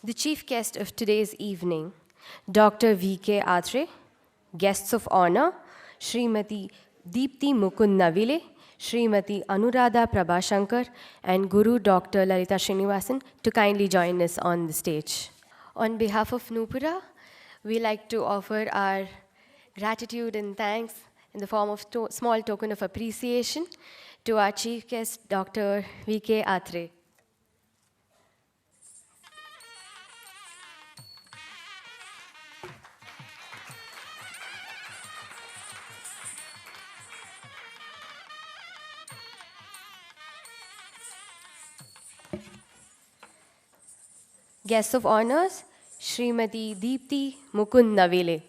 The chief guest of today's evening, Dr. V.K. Atre, guests of honor, Srimati Deepti Mukund Navile, Srimati Anuradha Prabhashankar, and Guru Dr. Lalita Srinivasan to kindly join us on the stage. On behalf of Nupura, we like to offer our gratitude and thanks in the form of small token of appreciation to our chief guest, Dr. V.K. Atre. Guests of honors, Srimati Deepti Mukund Navile.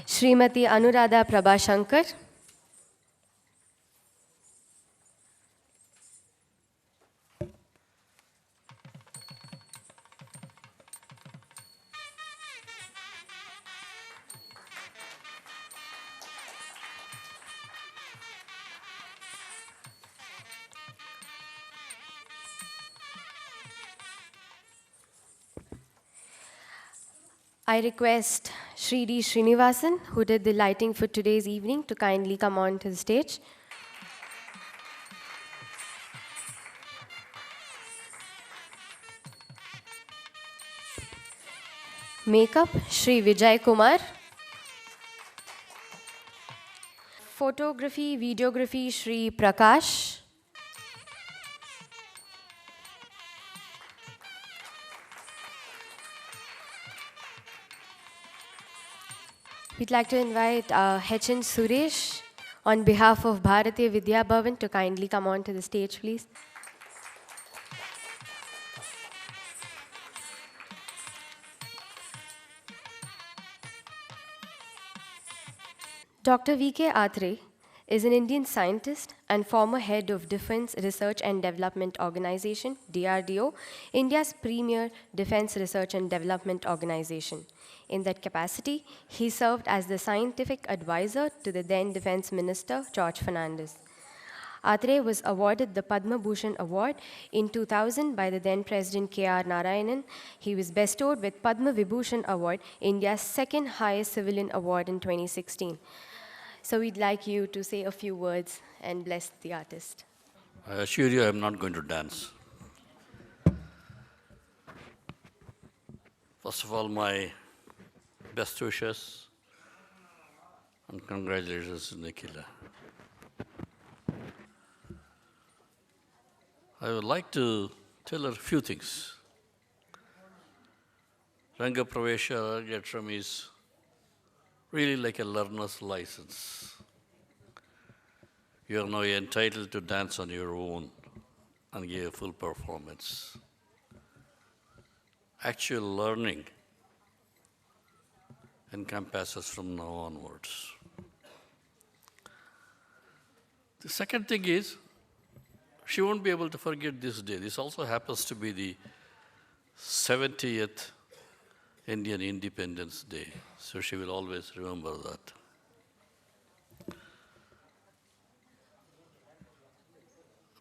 Srimati Anuradha Prabhashankar. I request Sri D. Srinivasan, who did the lighting for today's evening, to kindly come on to the stage. Makeup, Sri Vijay Kumar. Photography, videography, Sri Prakash. We'd like to invite H.N. Suresh on behalf of Bharatiya Vidya Bhavan to kindly come on to the stage, please. Dr. V.K. Atre is an Indian scientist and former head of Defense Research and Development Organization, DRDO, India's premier defense research and development organization. In that capacity, he served as the scientific advisor to the then Defense Minister, George Fernandez. Atre was awarded the Padma Bhushan Award in 2000 by the then President K.R. Narayanan. He was bestowed with Padma Vibhushan Award, India's second highest civilian award in 2016. So we'd like you to say a few words and bless the artist. I assure you I'm not going to dance. First of all, my best wishes and congratulations to Nikhila. I would like to tell her a few things. Ranga Pravesha Argatram is really like a learner's license. You are now entitled to dance on your own and give a full performance. Actual learning encompasses from now onwards. The second thing is, she won't be able to forget this day. This also happens to be the 70th Indian Independence Day, so she will always remember that.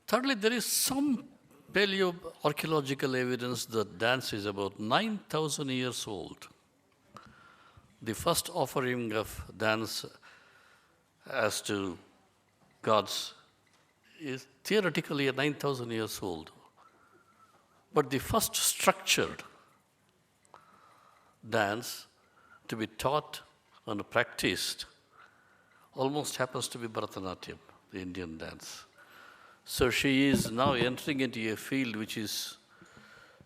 Thirdly, there is some paleo-archaeological evidence that dance is about 9,000 years old. The first offering of dance as to gods is theoretically 9,000 years old. But the first structured dance to be taught and practiced almost happens to be Bharatanatyam, the Indian dance. So she is now entering into a field which is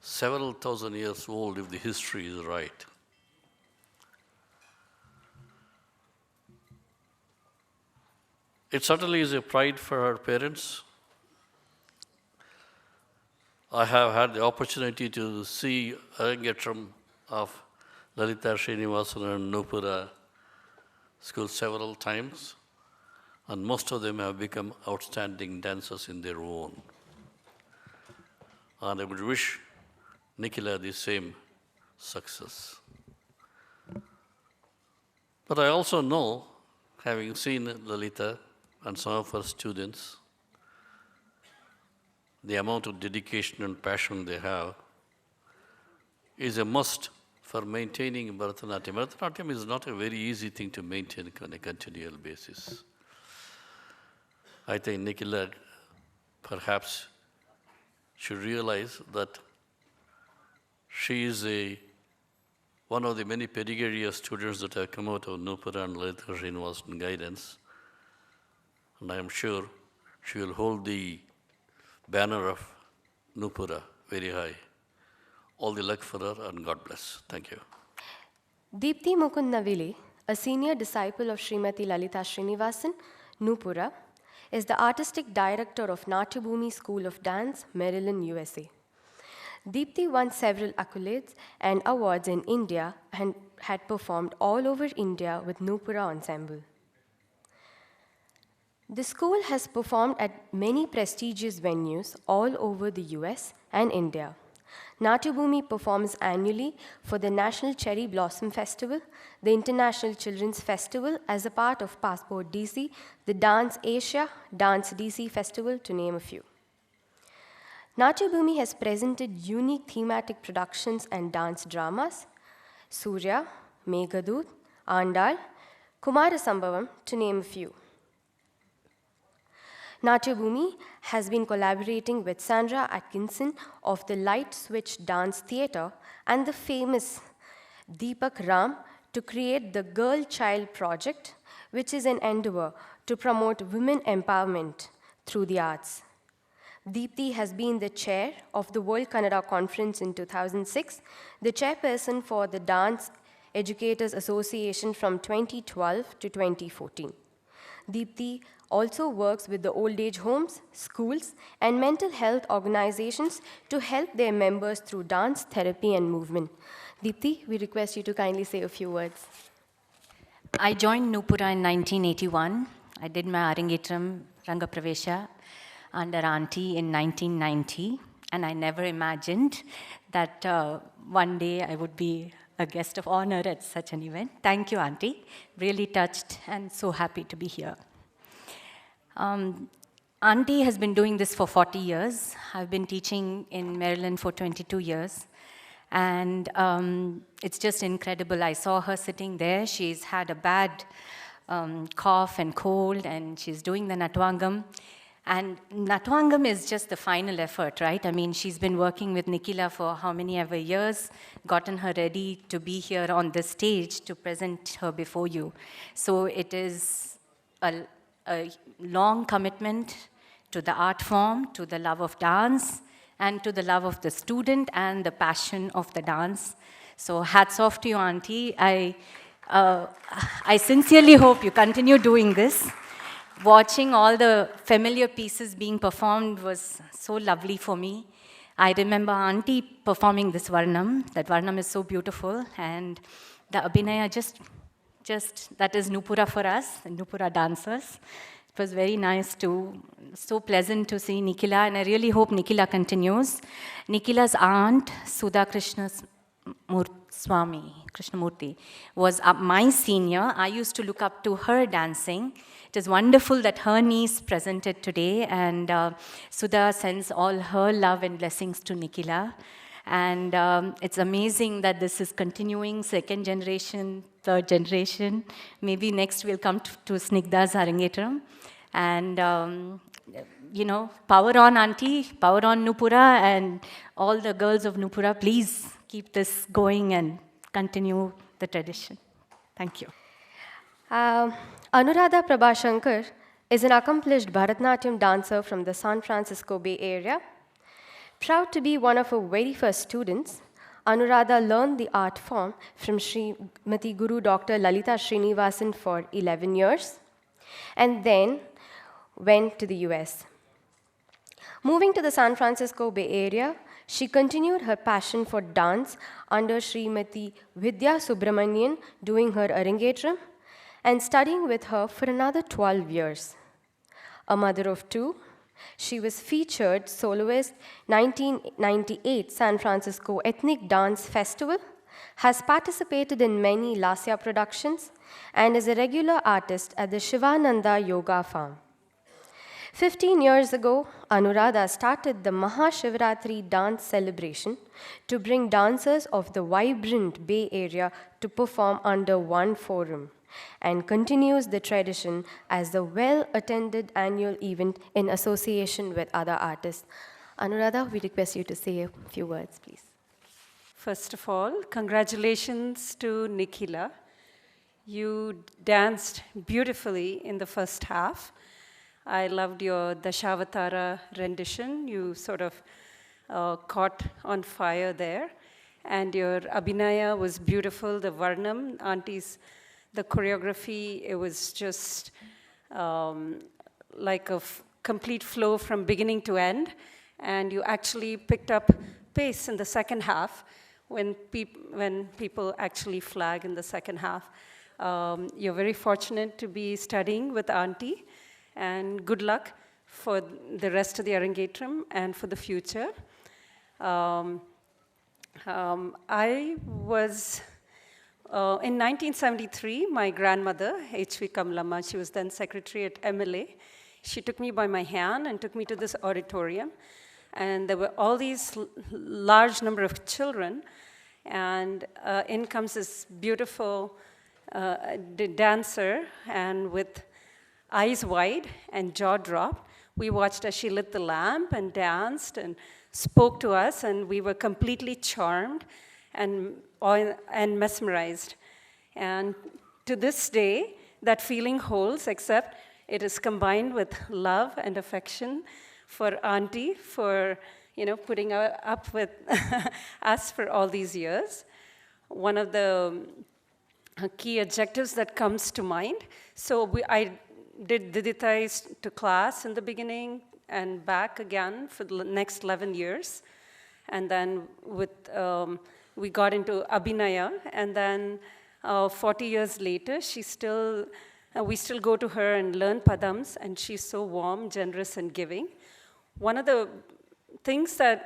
several thousand years old if the history is right. It certainly is a pride for her parents. I have had the opportunity to see Arangetram of Lalita Srinivasan and Nupura school several times, and most of them have become outstanding dancers in their own. And I would wish Nikhila the same success. But I also know, having seen Lalita and some of her students, the amount of dedication and passion they have is a must for maintaining Bharatanatyam. Bharatanatyam is not a very easy thing to maintain on a continual basis. I think Nikhila perhaps should realize that she is one of the many pedigree students that have come out of Nupura and Lalita Srinivasan guidance. And I am sure she will hold the banner of Nupura very high. All the luck for her, and God bless. Thank you. Deepti Mukund Navile, a senior disciple of Srimati Lalita Srinivasan, Nupura, is the artistic director of Natyabhumi School of Dance, Maryland, USA. Deepti won several accolades and awards in India and had performed all over India with Nupura Ensemble. The school has performed at many prestigious venues all over the US and India. Natyabhumi performs annually for the National Cherry Blossom Festival, the International Children's Festival as a part of Passport DC, the Dance Asia, Dance DC Festival, to name a few. Natyabhumi has presented unique thematic productions and dance dramas, Surya, Meghadoot, Andal, Kumarasambhavam, to name a few. Natyabhumi has been collaborating with Sandra Atkinson of the Light Switch Dance Theatre and the famous Deepak Ram to create the Girl Child Project, which is an endeavor to promote women empowerment through the arts. Deepti has been the chair of the World Kannada Conference in 2006, the chairperson for the Dance Educators Association from 2012 to 2014. Deepti also works with the old age homes, schools, and mental health organizations to help their members through dance, therapy, and movement. Deepti, we request you to kindly say a few words. I joined Nupura in 1981. I did my Arangetram Rangapravesha under Auntie in 1990, and I never imagined that one day I would be a guest of honor at such an event. Thank you, Auntie. Really touched and so happy to be here. Auntie has been doing this for 40 years. I've been teaching in Maryland for 22 years. And it's just incredible. I saw her sitting there. She's had a bad cough and cold, and she's doing the Natvangam. And Natvangam is just the final effort, right? I mean, she's been working with Nikhila for how many ever years, gotten her ready to be here on this stage to present her before you. So it is a long commitment to the art form, to the love of dance, and to the love of the student and the passion of the dance. So hats off to you, Auntie. I sincerely hope you continue doing this. Watching all the familiar pieces being performed was so lovely for me. I remember Auntie performing this Varnam. That Varnam is so beautiful. And the Abhinaya just that is Nupura for us, the Nupura dancers. It was very nice so pleasant to see Nikhila, and I really hope Nikhila continues. Nikhila's aunt, Sudha Krishnamurti, was my senior. I used to look up to her dancing. It is wonderful that her niece presented today, and Sudha sends all her love and blessings to Nikhila. And it's amazing that this is continuing, second generation, third generation. Maybe next we'll come to Snigdha's Arangetram. And, power on Auntie, power on Nupura, and all the girls of Nupura, please keep this going and continue the tradition. Thank you. Anuradha Prabhashankar is an accomplished Bharatanatyam dancer from the San Francisco Bay Area. Proud to be one of her very first students, Anuradha learned the art form from Srimati Guru Dr. Lalita Srinivasan for 11 years, and then went to the US. Moving to the San Francisco Bay Area, She continued her passion for dance under Srimati Vidya Subramanian, doing her Arangetram and studying with her for another 12 years. A mother of two, she was featured soloist 1998 San Francisco Ethnic Dance Festival, has participated in many Lasya productions, and is a regular artist at the Shivananda Yoga Farm. 15 years ago, Anuradha started the Mahashivratri dance celebration to bring dancers of the vibrant Bay Area to perform under one forum, and continues the tradition as the well-attended annual event in association with other artists. Anuradha, we request you to say a few words, please. First of all, congratulations to Nikhila. You danced beautifully in the first half. I loved your Dashavatara rendition. You sort of caught on fire there. And your Abhinaya was beautiful, the Varnam, aunties, the choreography, it was just like a complete flow from beginning to end. And you actually picked up pace in the second half when people actually flag in the second half. You're very fortunate to be studying with Auntie. And good luck for the rest of the Arangetram and for the future. I was, in 1973, my grandmother, H.V. Kamlama, she was then secretary at MLA, she took me by my hand and took me to this auditorium. And there were all these large number of children, and in comes this beautiful dancer, and with eyes wide and jaw dropped, we watched as she lit the lamp and danced and spoke to us, and we were completely charmed and mesmerized. And to this day, that feeling holds, except it is combined with love and affection for Auntie, for putting up with us for all these years. One of the key adjectives that comes to mind, so I did Diditai to class in the beginning and back again for the next 11 years. And then we got into Abhinaya, and then 40 years later, we still go to her and learn padams, and she's so warm, generous, and giving. One of the things the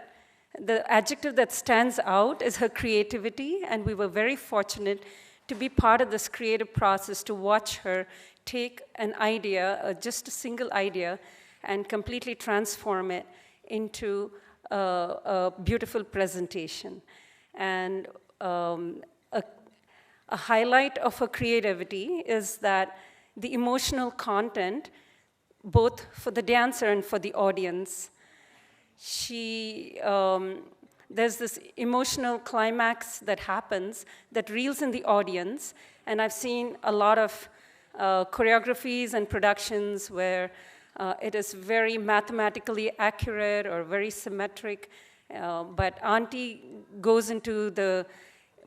adjective that stands out is her creativity, and we were very fortunate to be part of this creative process, to watch her take an idea, just a single idea, and completely transform it into a beautiful presentation. And a highlight of her creativity is that the emotional content, both for the dancer and for the audience, there's this emotional climax that happens that reels in the audience, and I've seen a lot of choreographies and productions where it is very mathematically accurate or very symmetric, but Auntie goes into the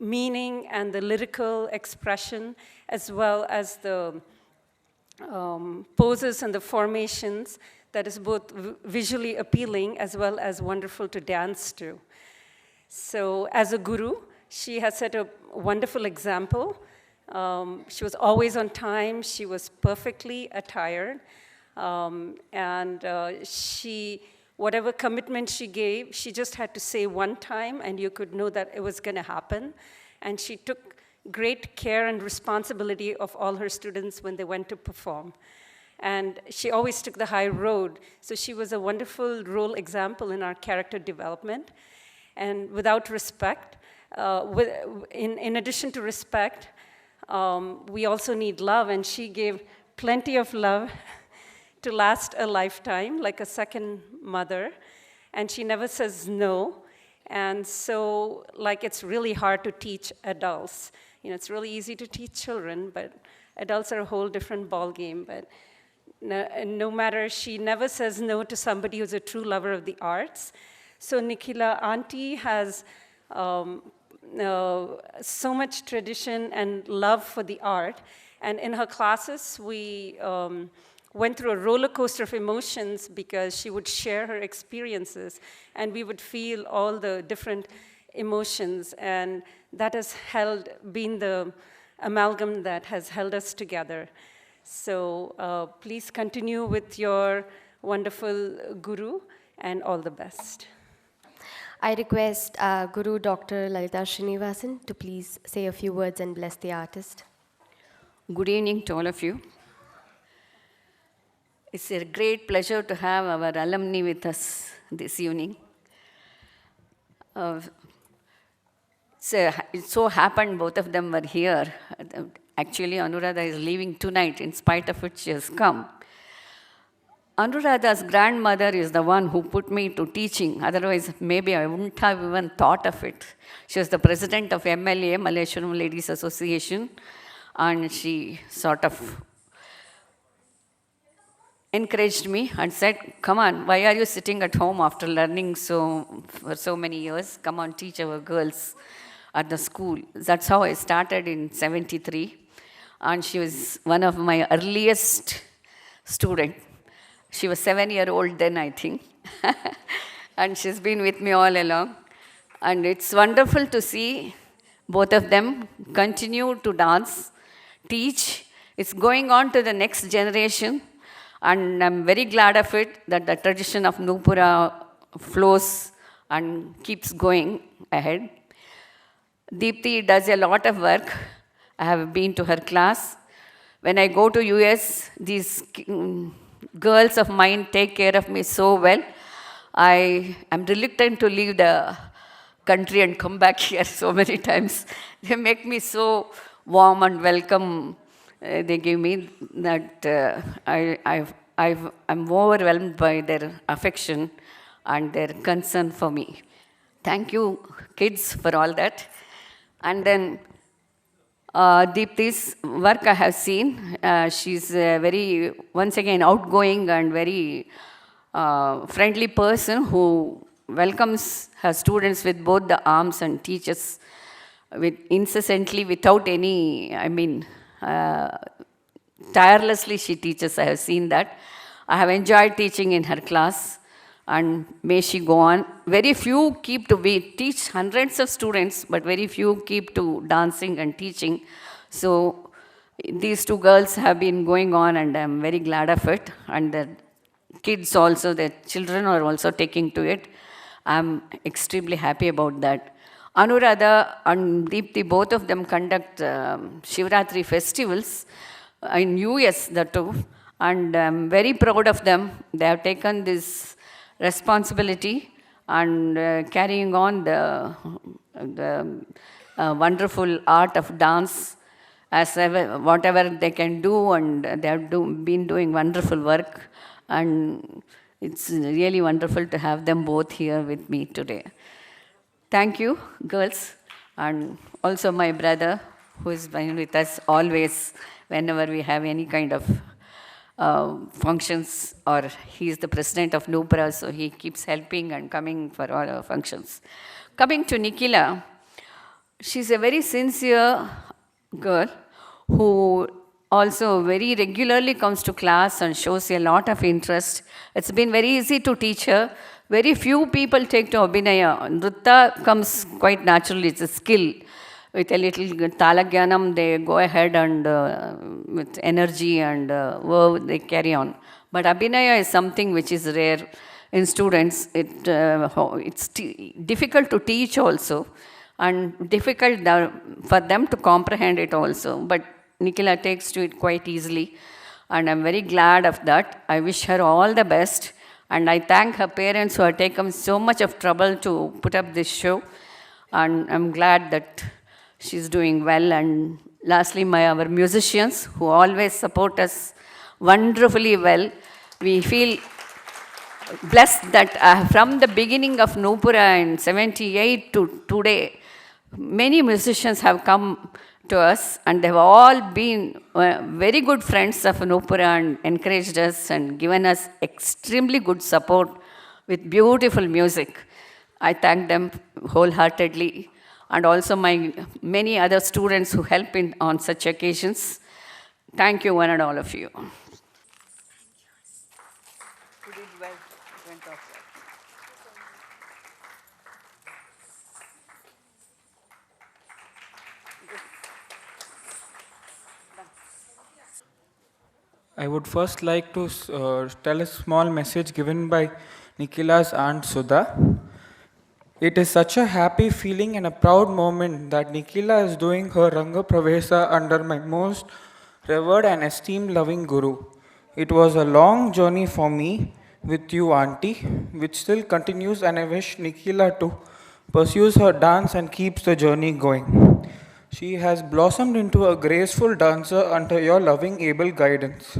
meaning and the lyrical expression, as well as the poses and the formations that is both visually appealing as well as wonderful to dance to. So as a guru, she has set a wonderful example. She was always on time. She was perfectly attired. Whatever commitment she gave, she just had to say one time, and you could know that it was going to happen. And she took great care and responsibility of all her students when they went to perform. And she always took the high road. So she was a wonderful role example in our character development. And without respect, in addition to respect, we also need love, and she gave plenty of love to last a lifetime, like a second mother, and she never says no. And so, it's really hard to teach adults. It's really easy to teach children, but adults are a whole different ballgame. But no matter, she never says no to somebody who's a true lover of the arts. So Nikhila, Auntie has so much tradition and love for the art. And in her classes, we went through a roller coaster of emotions because she would share her experiences and we would feel all the different emotions, and that has been the amalgam that has held us together. So please continue with your wonderful guru, and all the best. I request Guru Dr. Lalita Srinivasan to please say a few words and bless the artist. Good evening to all of you. It's a great pleasure to have our alumni with us this evening. It so happened both of them were here. Actually, Anuradha is leaving tonight. In spite of it, she has come. Anuradha's grandmother is the one who put me to teaching. Otherwise, maybe I wouldn't have even thought of it. She was the president of MLA, Malleshwaram Ladies Association, and she sort of encouraged me and said, come on, why are you sitting at home after learning for so many years? Come on, teach our girls at the school. That's how I started in 73. And she was one of my earliest students. She was 7-year-old then, I think. And she's been with me all along. And it's wonderful to see both of them continue to dance, teach. It's going on to the next generation. And I'm very glad of it that the tradition of Nupura flows and keeps going ahead. Deepthi does a lot of work. I have been to her class. When I go to US, these girls of mine take care of me so well. I am reluctant to leave the country and come back here so many times. They make me so warm and welcome. They give me that I'm overwhelmed by their affection and their concern for me. Thank you, kids, for all that. And then Deepti's work I have seen. She's a very, once again, outgoing and very friendly person who welcomes her students with both the arms and teaches incessantly without any, tirelessly she teaches. I have seen that. I have enjoyed teaching in her class, and may she go on. Very few we teach hundreds of students, but very few keep to dancing and teaching. So these two girls have been going on, and I'm very glad of it. And the kids also, the children are also taking to it. I'm extremely happy about that. Anuradha and Deepthi, both of them conduct Shivratri festivals in US, the two. And I'm very proud of them. They have taken this responsibility and carrying on the wonderful art of dance as whatever they can do, and they have been doing wonderful work. And it's really wonderful to have them both here with me today. Thank you, girls, and also my brother, who has been with us always whenever we have any kind of functions, or he is the president of Nupura, so he keeps helping and coming for all our functions. Coming to Nikhila, she's a very sincere girl who also very regularly comes to class and shows a lot of interest. It's been very easy to teach her. Very few people take to Abhinaya. Nritta comes quite naturally, it's a skill. With a little talagyanam, they go ahead and with energy and verve, they carry on. But Abhinaya is something which is rare in students. It's difficult to teach also, and difficult for them to comprehend it also. But Nikhila takes to it quite easily, and I'm very glad of that. I wish her all the best, and I thank her parents who have taken so much of trouble to put up this show, and I'm glad that she's doing well. And lastly, our musicians who always support us wonderfully well. We feel blessed that from the beginning of Nupura in 78 to today, many musicians have come to us, and they've all been very good friends of Nupura and encouraged us and given us extremely good support with beautiful music. I thank them wholeheartedly, and also my many other students who help on such occasions. Thank you, one and all of you. Who did well went outside. I would first like to tell a small message given by Nikhila's aunt Sudha. It is such a happy feeling and a proud moment that Nikhila is doing her Ranga Pravesa under my most revered and esteemed loving Guru. It was a long journey for me with you, Auntie, which still continues, and I wish Nikhila to pursues her dance and keeps the journey going. She has blossomed into a graceful dancer under your loving, able guidance.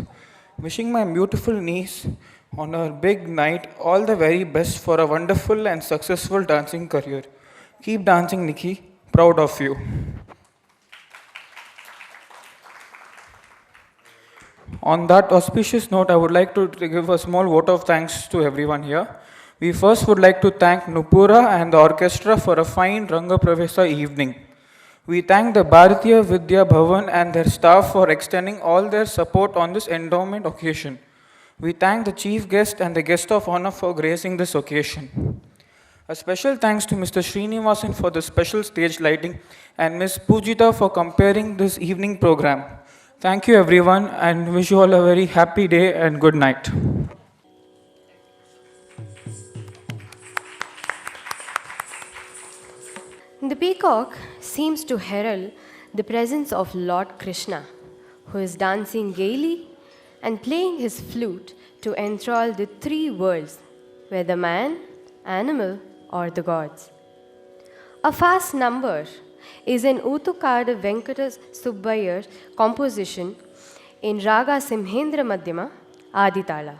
Wishing my beautiful niece on her big night all the very best for a wonderful and successful dancing career. Keep dancing, Nikki. Proud of you. On that auspicious note, I would like to give a small vote of thanks to everyone here. We first would like to thank Nupura and the orchestra for a fine Ranga Pravesa evening. We thank the Bharatiya Vidya Bhavan and their staff for extending all their support on this endowment occasion. We thank the chief guest and the guest of honor for gracing this occasion. A special thanks to Mr. Srinivasan for the special stage lighting and Ms. Pujita for comparing this evening program. Thank you everyone and wish you all a very happy day and good night. The peacock seems to herald the presence of Lord Krishna, who is dancing gaily and playing his flute to enthrall the three worlds, whether man, animal, or the gods. A fast number is an Utukada Venkata Subbayar composition in Raga Simhendra Madhyama, Aditala.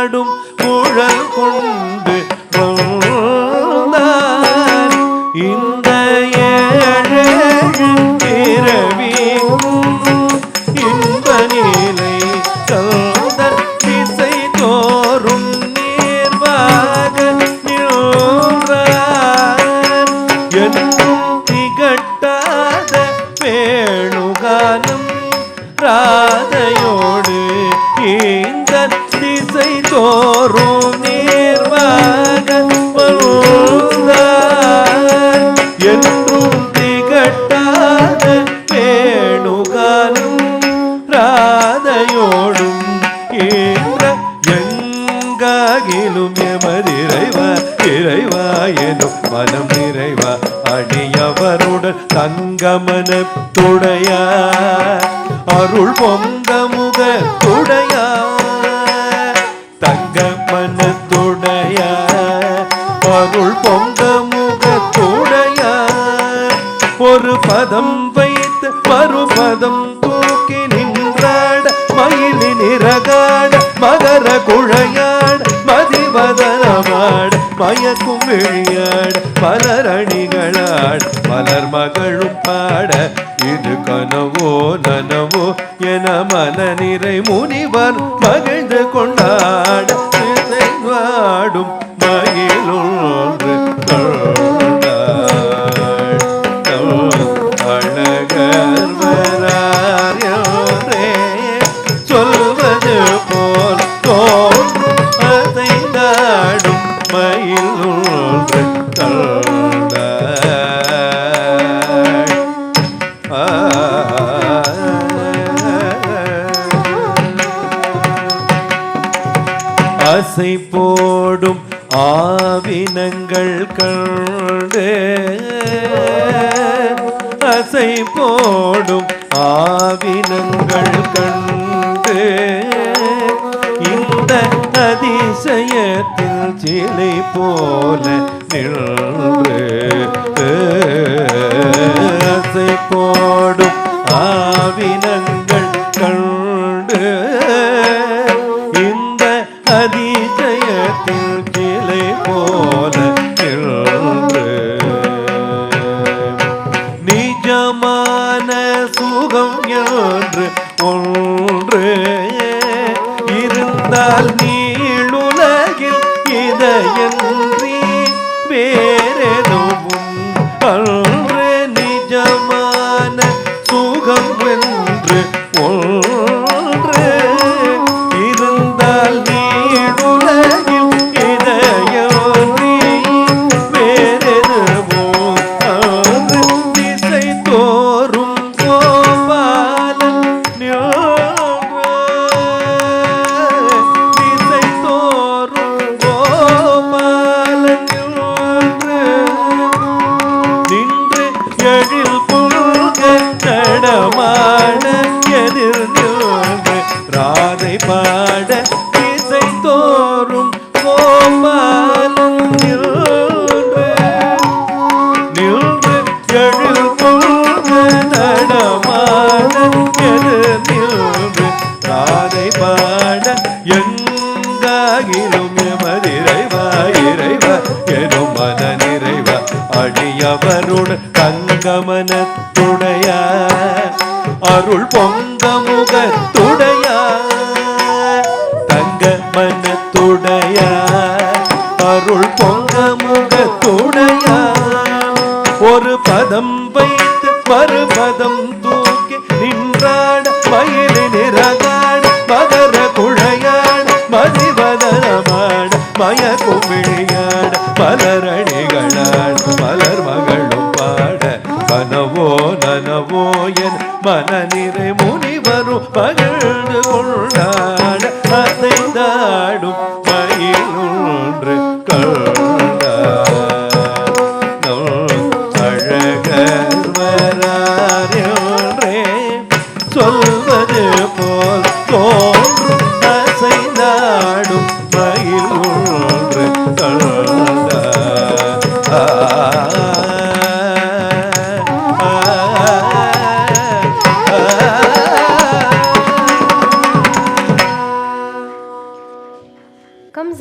பாடும் குழல் கொண்டு வந்தார். இந்த ஏழு பிறவி இன்ப நிலை தந்தர் திசை தோறும் நீர்வாக நின்றார். என்றும் திகட்டாத வேணுகானம் ராதையோடு இந்த திசை தோறும் நீர்வாக வந்தார். என்றும் திகட்டாத வேணுகானம் ராதையோடும் ஏன்ற எங்காகிலும் எமதிரைவா இறைவா எனும் மனம் நிறைவா அடியவருடன் தங்கமனத்துடைய அருள் பொங்க முகத்துடைய தங்கமனத்துடைய அருள் பொங்க முகத்துடைய ஒரு பதம் வைத்து மறுபதம் தூக்கி நின்றாட மயிலின் இறகாட மகர குழையாட மதிவதனமாட மயக்கும் விழியாட மலரணிகளாட மலர் மகளும் பாட இது கனவோ நனவோ என மன நிறை முனிவர் மகிழ்ந்து கொண்டாட வாடும் மயிலொன்று அழகர் வராரே சொல்வது போல் தோன்றும் அதை நாடும் மயிலொன்று ஆசை போடும் ஆவினங்கள் கண்டு ஆசை போடும் ஆவினங்கள் கண்டு இந்த அதிசயத்தில் சிலை போல நின்று ஆசை போடும் ஆவினங்கள் கண்டு இந்த அதிசயத்தில் சிலை போல நின்று நிஜமான சுகம் என்று ஒன்று இருந்தால் நீளுலகில் இதையன்றி வேறெதுவும் அன்று நிஜமான சுகம் என்று ஒன்று இருந்தால் நீளுலகில் இதையன்றி வேறெதுவும் அன்று திசை தோறும் கோபாலன் திசை தோறும் கோபாலன் நின்று எழில் புல்க நடமாட எதிர் நின்று ராதை பாட திசை தோறும் கோபாலன் நின்று எழில் புல்க நடமாட எதிர் நின்று ராதை பாட எங்காகிலும் எமதிரைவா இறைவா எனும் மன நிறைவா அடியவருடன் தங்கமனத்துடைய அருள் பொங்க முகத்துடைய தங்கமனத்துடைய அருள் பொங்க முகத்துடைய ஒரு பதம் வைத்து மறுபதம் தூக்கி நின்றாட மயிலின் இறகாட மகர குழையாட மதிவதனமாட மயக்கும் விழியாட மலரணிகளாட மலர் மகளும் பாட கனவோ நனவோ என் மன நிறை முனிவரும் மகிழ்ந்து கொண்டாட அசைந்தாடும் மயிலொன்று அழகர் வராரே சொல்வது போல் தோன்றும் அசைந்தாடும் மயிலொன்று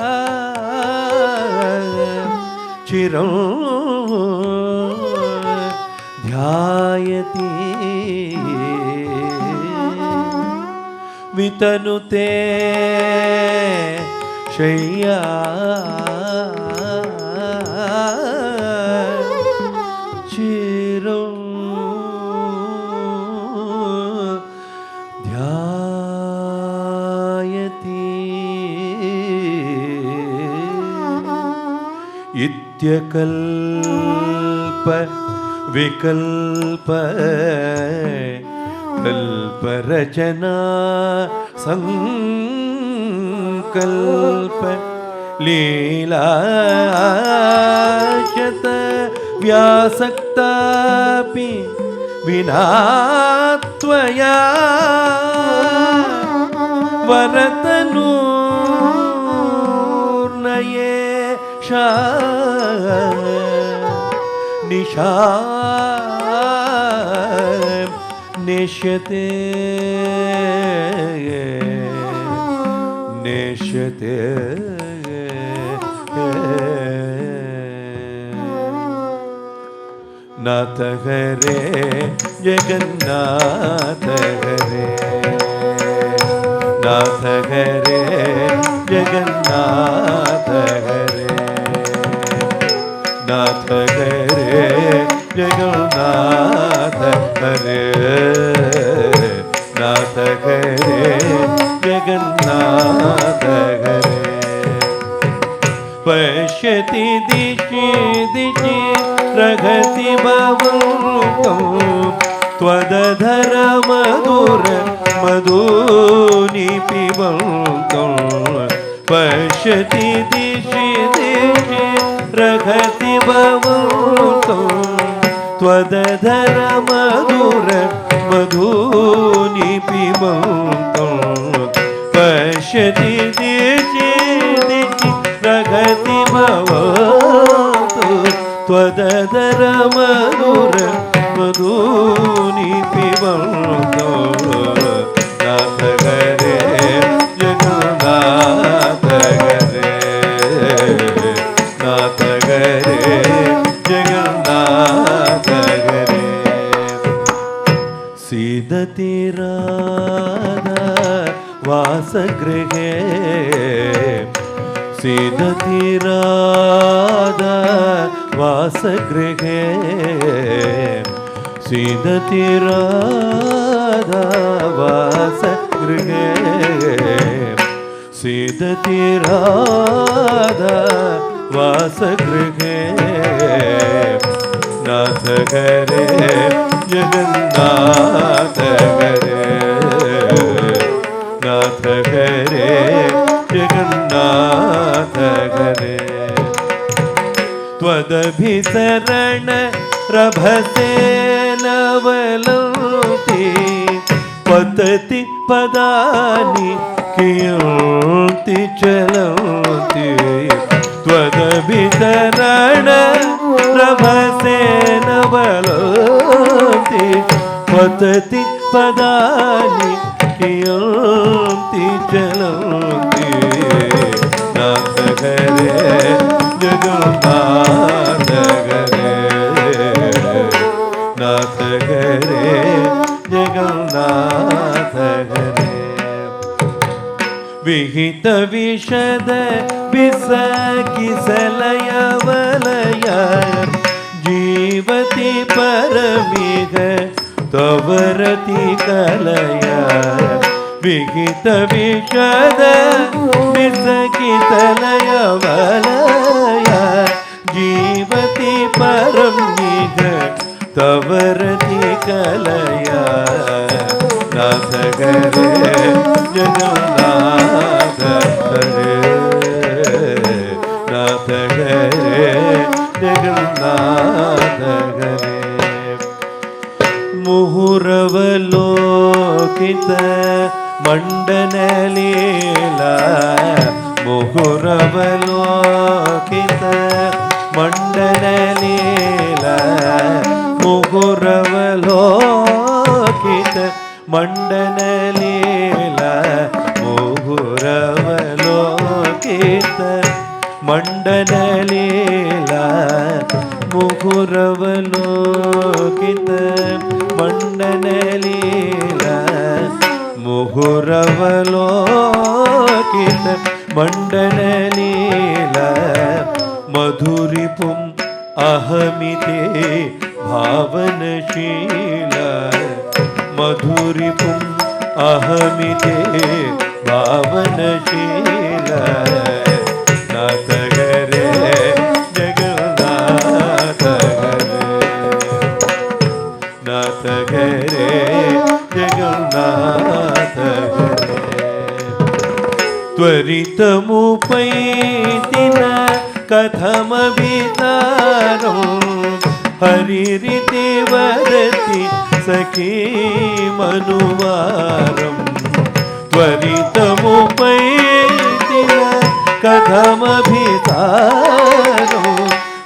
Nikila चिरं ध्यायति वितनुते शय्या चिरं ध्यायति इत्यकल्प विकल्प कल्परचना संकल्प लीलाशत व्यासक्तापि विना त्वया वरतनूर्नये निशा निश्यते निश्यते नाथ हरे जगन्नाथ हरे नाथ हरे जगन्नाथ हरे नाथ हरे जगन्नाथ हरे नाथ हरे जगन्नाथ हरे पश्यति दिशि दिशि प्रगति भवन्तौ त्वदधर मधुर मधूनि पिबन्तौ पश्यति दिशि दिशि प्रगति भवन्तौ त्वदधर मधुर मधूनि पिबन्तौ पश्यति दिशि दिशि प्रगति भवन्तु त्वदधर मधुर मधूनि पिबन्तु नाथ हरे जगन्नाथ हरे नाथ हरे जगन्नाथ हरे सीदति राधा वासगृहे सीदति राधा वासगृहे सीदति राधा वासगृहे सीदति राधा वासगृहे नाथ हरे जगन्नाथ हरे नाथ हरे जगन्नाथ हरे त्वदभिसरण रभसे नवलन्ति पतति पदानि कियन्ति चलन्ति त्वदभिसरण रभसे नवलन्ति पतति पदानि कियन्ति चलन्ति नाथ हरे जगन्नाथ हरे नाथ हरे जगन्नाथ हरे विहित विशद विसकिसलय वलय जीवति परमिह तवरति कलय विहित विशद विसकितलय वलय जीवति परमिह तवरति कलय नाथ हरे जगन्नाथ हरे नाथ हरे जगन्नाथ हरे मुहुरवलोकित मंडन लीला मुहुरवलोकित मंडन लीला मुहुरवलोकित मंडन लीला मुहुरवलोकित मंडन लीला मुहुरवलोकित मण्डनलीला मधुरिपुम् अहमिते भावनशीला मधुरिपुम् अहमिते भावनशीला नाथगरे जगन्नाथ नाथगरे जगन्नाथ त्वरितमुपैतिन कथमभितारो हरिरिति वदति सखी मनुवारं त्वरितमुपैतिन कथमभितारो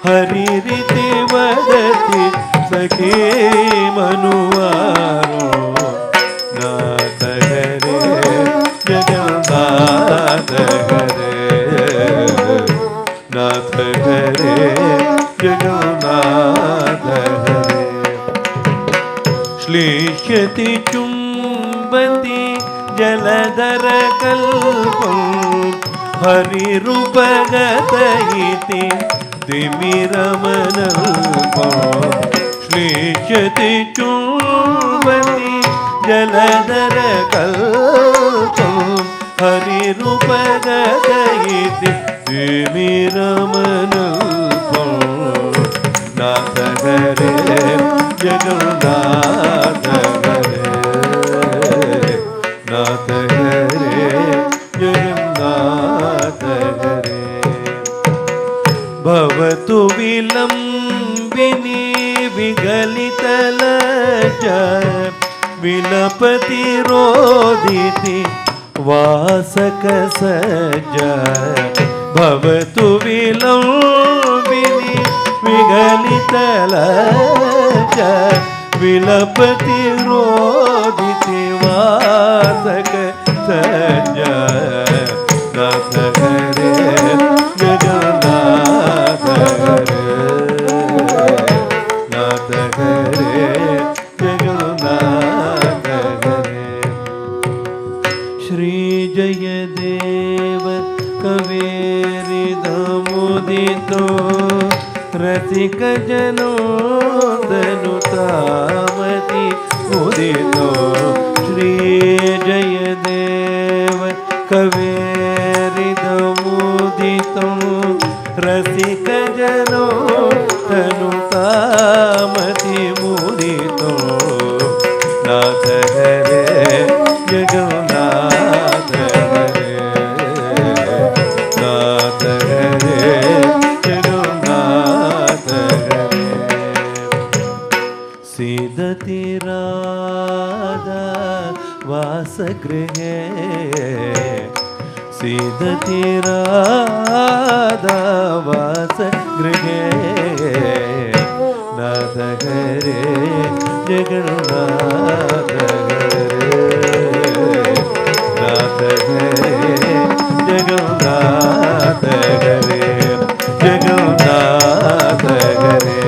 हरिरिति वदति सखी मनुवारो नाथ हरे जगन्नाथ हरे नाथ हरे जगन्नाथ हरे श्लीष्यति चुम्बति जलधर कल्पं हरिरूपगत इति तिमिरमनल्पं श्लीष्यति चुम्बति जलधर कल्पं हरिरूपगत इति तिमिरमनल्पं नाथ हरे जगन्नाथ हरे नाथ हरे जगन्नाथ हरे भवतु विलम्बिनी विगलितलज्जा विलपतिरोदिति वासकसज्जा भवतु विलम्बिनी विगलितलज्जा विलपतिरोदिति वासकसज्जा नाथ हरे जगन्नाथ हरे नाथ हरे जगन्नाथ हरे श्री जयदेव कवेरिदमुदितो रसिक जनोदनुतामति मुदितो श्री जयदेव कवेरिदमुदितो रसिक जनोदनुतामति मुदितो नाथ हरे जगन्नाथ हरे नाथ हरे जगन्नाथ हरे सीदति राधा वासगृहे सीदति राधा वासगृहे नाथ हरे जगन्नाथ हरे नाथ हरे जगन्नाथ हरे जगन्नाथ हरे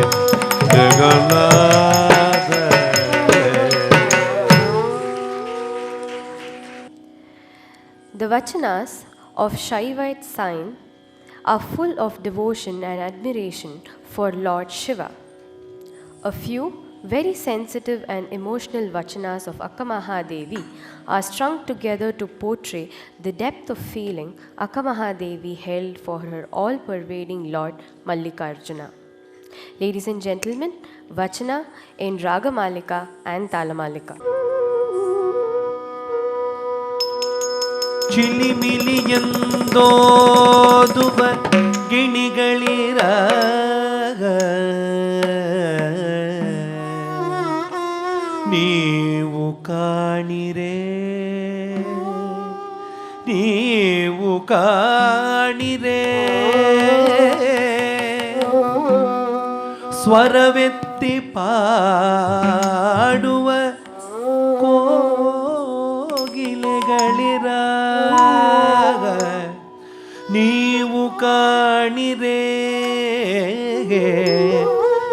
जगन्नाथ हरे The vachanas of Shaivite sign are full of devotion and admiration for Lord Shiva. A few very sensitive and emotional vachanas of Akkamahadevi are strung together to portray the depth of feeling Akkamahadevi held for her all-pervading Lord Mallikarjuna. Ladies and gentlemen, vachana in Ragamalika and Talamalika. ಚಿಲಿಮಿಲಿಯಂದೋದುವ ಗಿಣಿಗಳಿರಾಗ ನೀವು ಕಾಣಿರೆ ನೀವು ಕಾಣಿರೆ ಸ್ವರವೆತ್ತಿ ಪಾಡುವ ಕೋಗಿಲೆಗಳಿರಾಗ ನೀವು ಕಾಣಿರೆ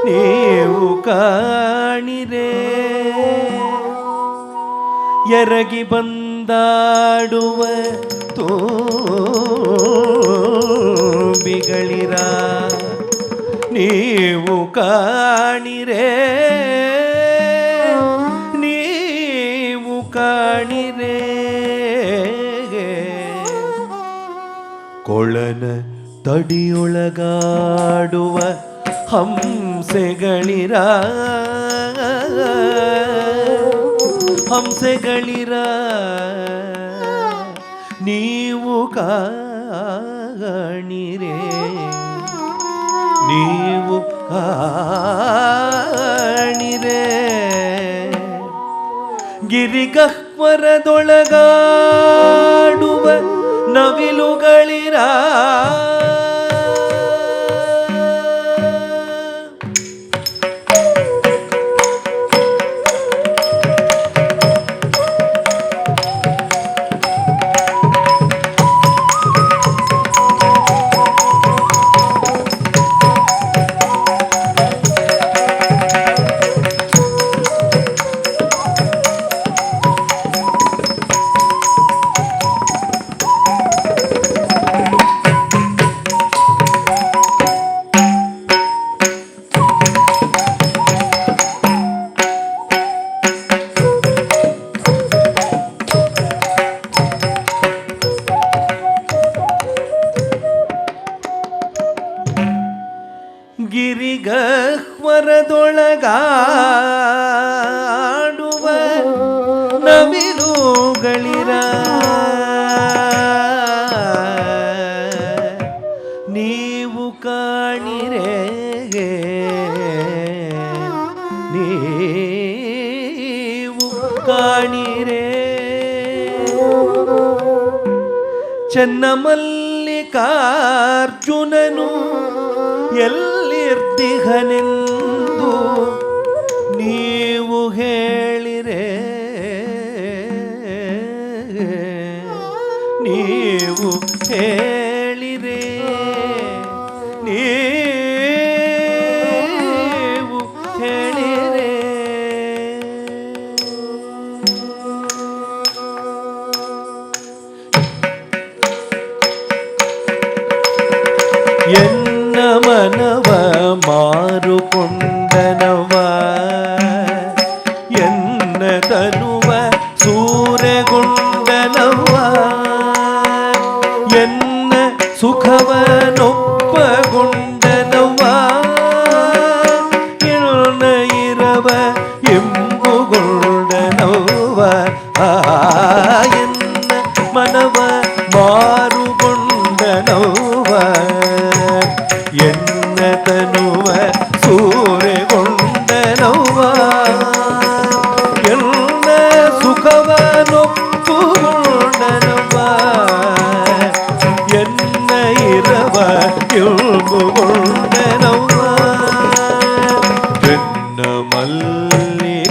ನೀವು ಕಾಣಿರೆ ಎರಗಿ ಬಂದ ಎಂದಾಡುವ ತೋಬಿಗಳಿರ ನೀವು ಕಾಣಿರೆ ನೀವು ಕಾಣಿರೆ ಕೊಳನ ತಡಿಯೊಳಗಾಡುವ ಹಂಸೆಗಳಿರ ಹಂಸೆಗಳಿರ ನೀವು ಕಾಣಿರೆ ನೀವು ಕಾಣಿರೆ ಗಿರಿಗಹ್ವರದೊಳಗಾಡುವ ನವಿಲುಗಳಿರ ಗಿರಿಗಹ್ವರದೊಳಗಾಡುವ ನವಿಲುಗಳಿರ ನೀವು ಕಾಣಿರೆ ನೀವು ಕಾಣಿರೆ ಚನ್ನಮಲ್ಲಿಕಾರ್ಜುನನು ಎಲ್ಲಿರ್ತಿಹನೆಂದು ನೀವು ಹೇಳಿರೆ ನೀವು ಹೇಳಿರೆ ನೀವು ಹೇಳಿರೆ ಎನ್ನ ಮನವ ಮಾರುಕೊಂಡನವ ಎನ್ನ ತನುವ ಸೂರೆಗೊಂಡನವ ಎನ್ನ ಸುಖವನೊಪ್ಪಗೊಂಡನವ ಎನ್ನ ಇರವ ಎಂಬುಗೊಂಡನವ ಎನ್ನ ಮನವ ಮಾರುಗೊಂಡನವ ಎನ್ನ ತನುವ ಸೂರೆಗೊಂಡನವ ಎನ್ನ ಸುಖವನೊಪ್ಪುಗೊಂಡನವ ಎನ್ನ ಇರವ ಎಂಬುಗೊಂಡನವ ಎನ್ನ ಮಲ್ಲಿಕಾರ್ಜುನನ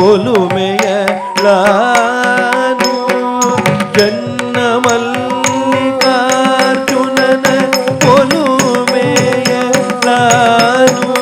ಒಲುಮೆಯ ಲಾನು ಜನ್ನ ಮಲ್ಲಿಕಾರ್ಜುನನ ಒಲುಮೆಯ ಲಾನು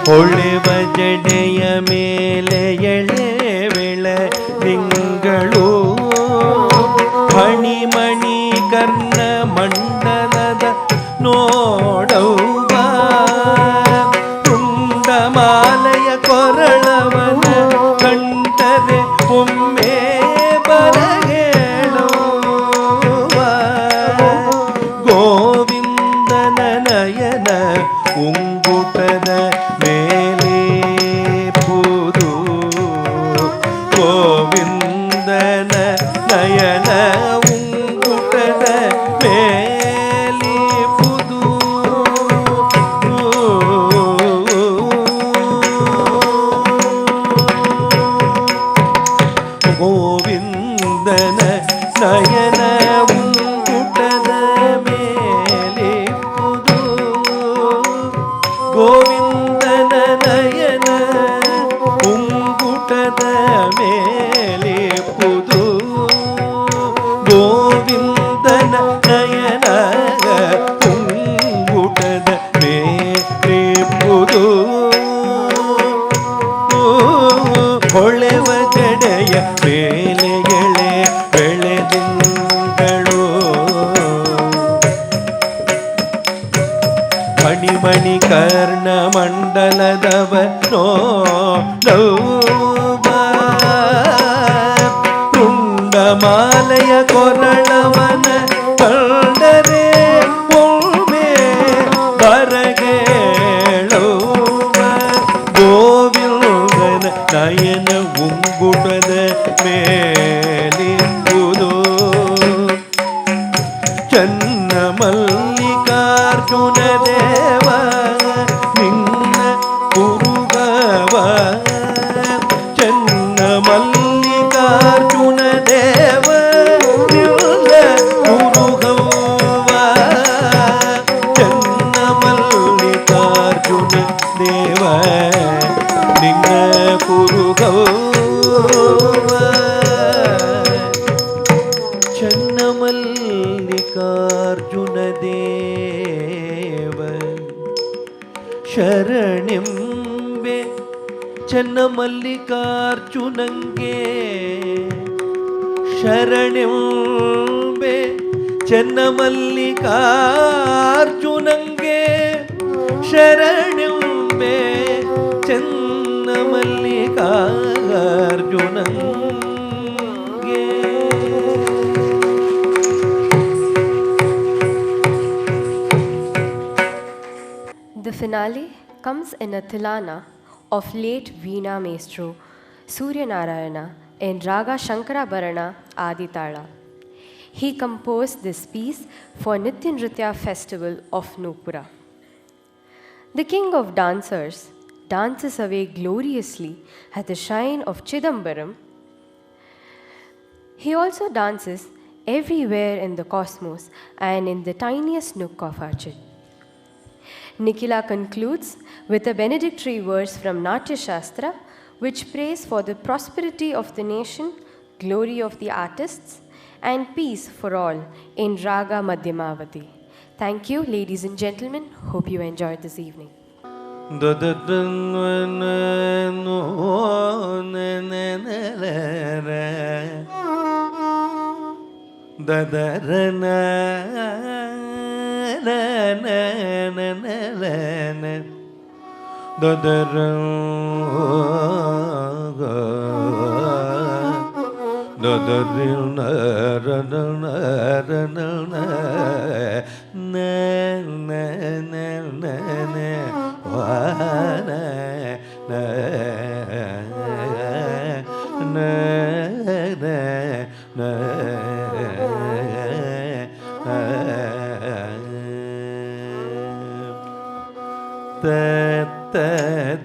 ಹೊಳೆವ ಜಡೆಯ ಮೇಲೆ ಎಳೆವೆಳ ತಿಂಗಳು ಮಣಿಮಣಿ ಕರ್ಣ ಮಂಡಲದ ನೋಡೌವ ತುಂಡಮಾಲೆಯ ಕೊರಳವನ ಕಂಡರೆ ಒಮ್ಮೆ ಬರಗೇಳುವ ಗೋವಿಂದನ ನಯನ ಉಂಗುಟದ ಮೇಲೆ ಪೂದು ಮೇಲಿಪ್ಪುದು ಗೋವಿಂದನ ನಯನ ಉಂಗುಟದ ಮೇಲಿಪ್ಪುದು ಹೊಳೆವ ಜಡೆಯ ಮೇಲೆ ಎಳೆ ಬೆಳೆದಿಂಗಳು ಮಣಿಮಣಿ ಕರ್ಣ ಮಂಡಲದವನೋ ತುಂಡಮಾಲೆಯ ಕೊರಳವನ ಕಂಡರೆ ಒಮ್ಮೆ ಬರಗೇಳುವ ಗೋವಿಂದನ ನಯನ ಉಂಗುಟದ ಮೇಲಿಂಬುದು ಚನ್ನ ಮಲ್ಲಿಕಾರ್ಜುನ ದೇವ ನಿನ್ನ ಕುರುಗವ ಚನ್ನ ಮಲ್ಲಿಕಾರ್ಜುನ ದೇವ ನಿನ್ನ ಕುರುಗವ ಚನ್ನ ಮಲ್ಲಿಕಾರ್ಜುನ ದೇವ ನಿನ್ನ ಕುರುಗವ ಚನ್ನಮಲ್ಲಿಕಾರ್ಜುನ ದೇವ ಶರಣಿಂಬೆ ಚನ್ನಮಲ್ಲಿಕಾರ್ಜುನಂಗೆ ಶರಣಿಂಬೆ ಚನ್ನಮಲ್ಲಿಕಾರ್ಜುನಂಗೆ ಶರಣಿಂಬೆ ಚನ್ನಮಲ್ಲಿಕಾರ್ಜುನಂಗೆ The finale comes in a tilana of late Veena maestro Surya Narayana in Raga Shankarabharana Aditala. He composed this piece for Nitya Nritya festival of Nupura. The king of dancers dances away gloriously at the shrine of Chidambaram. He also dances everywhere in the cosmos and in the tiniest nook of our chit. Nikhila concludes with a benedictory verse from Natya Shastra, which prays for the prosperity of the nation, glory of the artists, and peace for all in Raga Madhyamavati. Thank you, ladies and gentlemen. Hope you enjoyed this evening.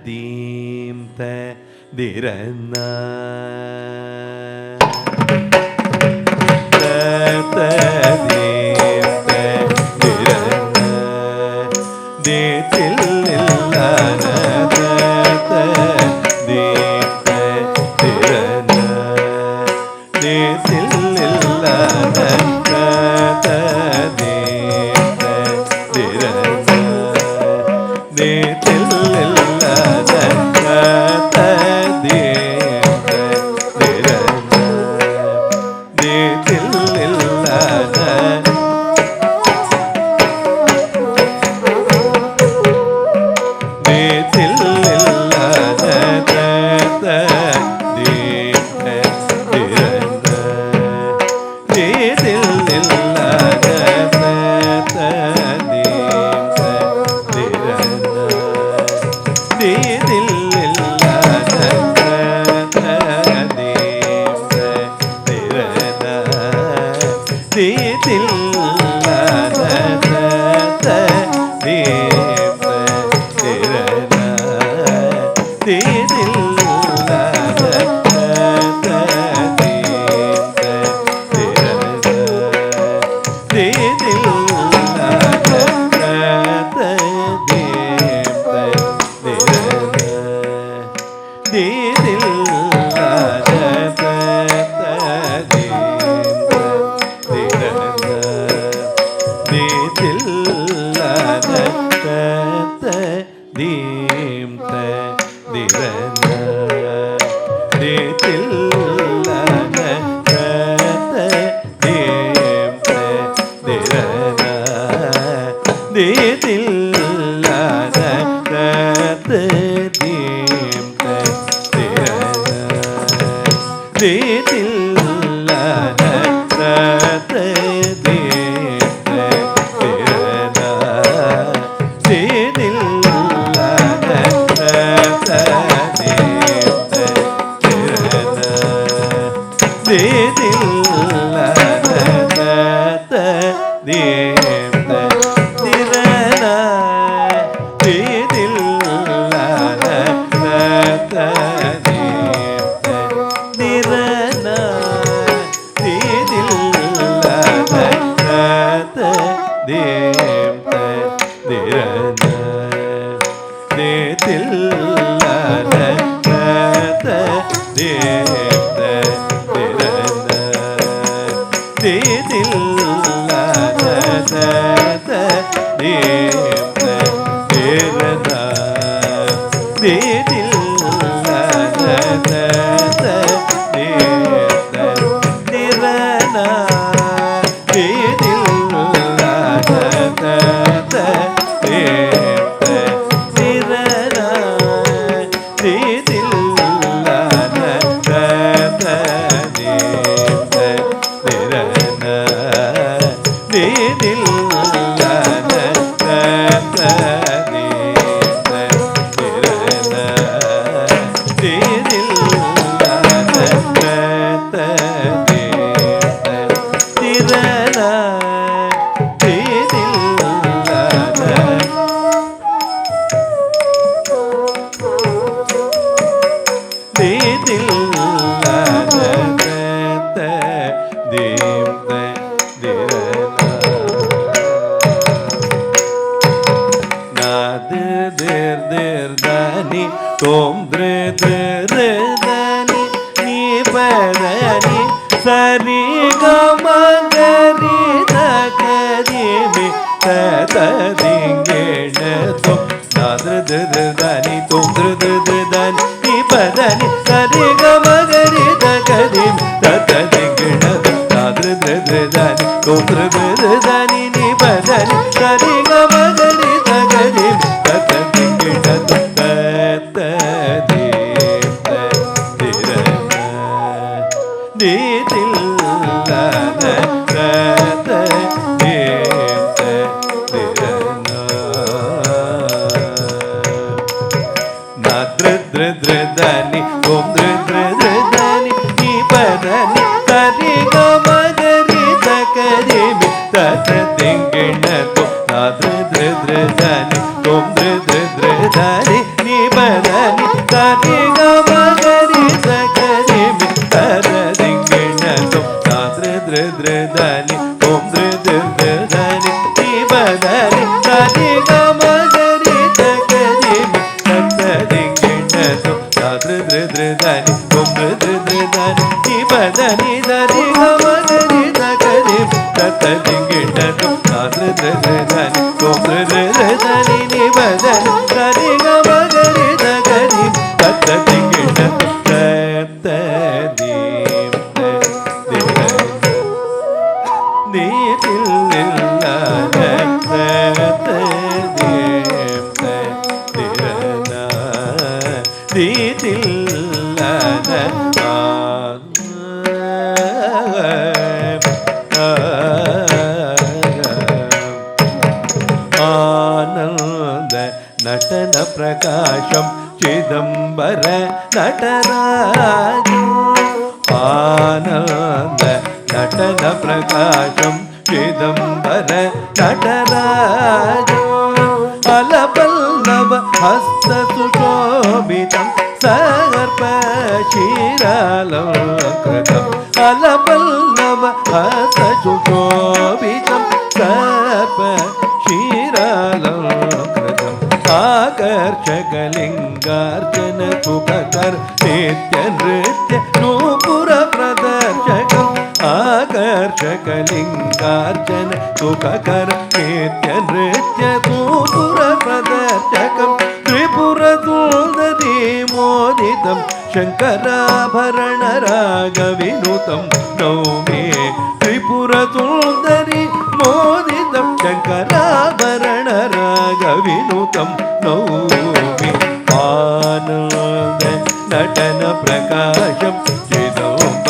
Dīm te dirana नटन प्रकाशं चिदं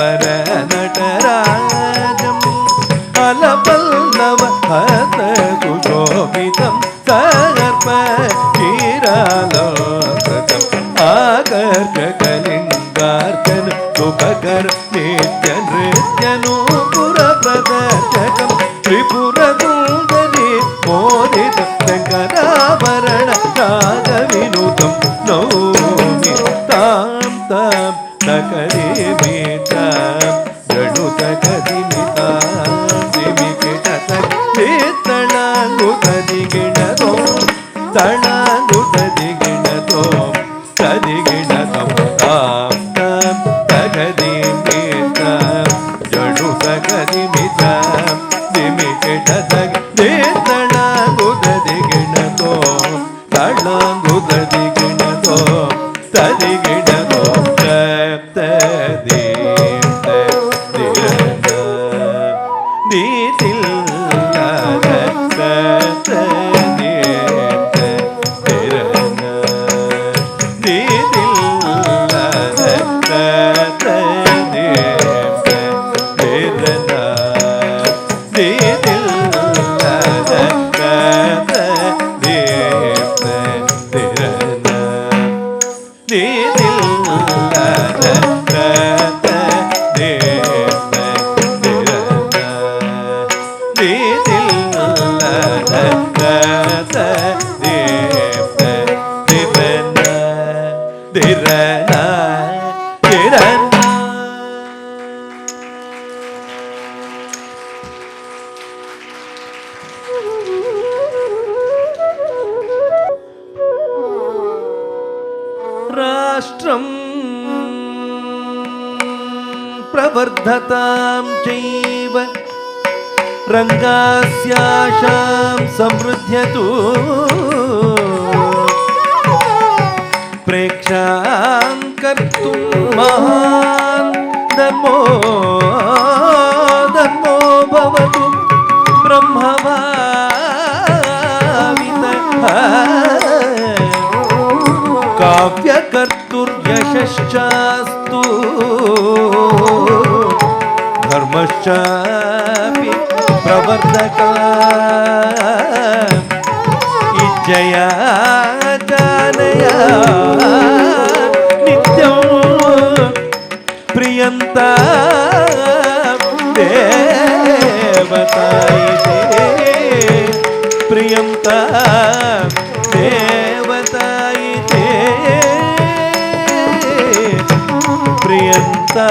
सुखकर नित्य नृत्य नूपुर प्रदर्शकं त्रिपुरसुन्दरी मोदित शङ्कराभरण रागविनुतं नौमि तां तां तकरिमितां जडुतकदिमितां दिमिकिटतकितणाङ्गुतदिगिणतो तणाङ्गुतदिगिणतो तदिगिणतं तां तां तकदिमितां जडुतकदिमितां दिमिकिटतकितणाङ्गुतदिगिणतो तणाङ्गुतदिगिणतो तदिगिणतो राष्ट्रं प्रवर्धतां चैव रङ्गास्याशां समृद्ध्यतु प्रेक्षां कर्तुं महान् धर्मो भवतु ब्रह्मभावितः काव्यकर्तुर्यशश्चास्तु धर्मश्चापि प्रवर्धका इज्जया जानया नित्यं प्रियन्ता देवतायिते प्रियन्ता देवतायिते प्रियन्ता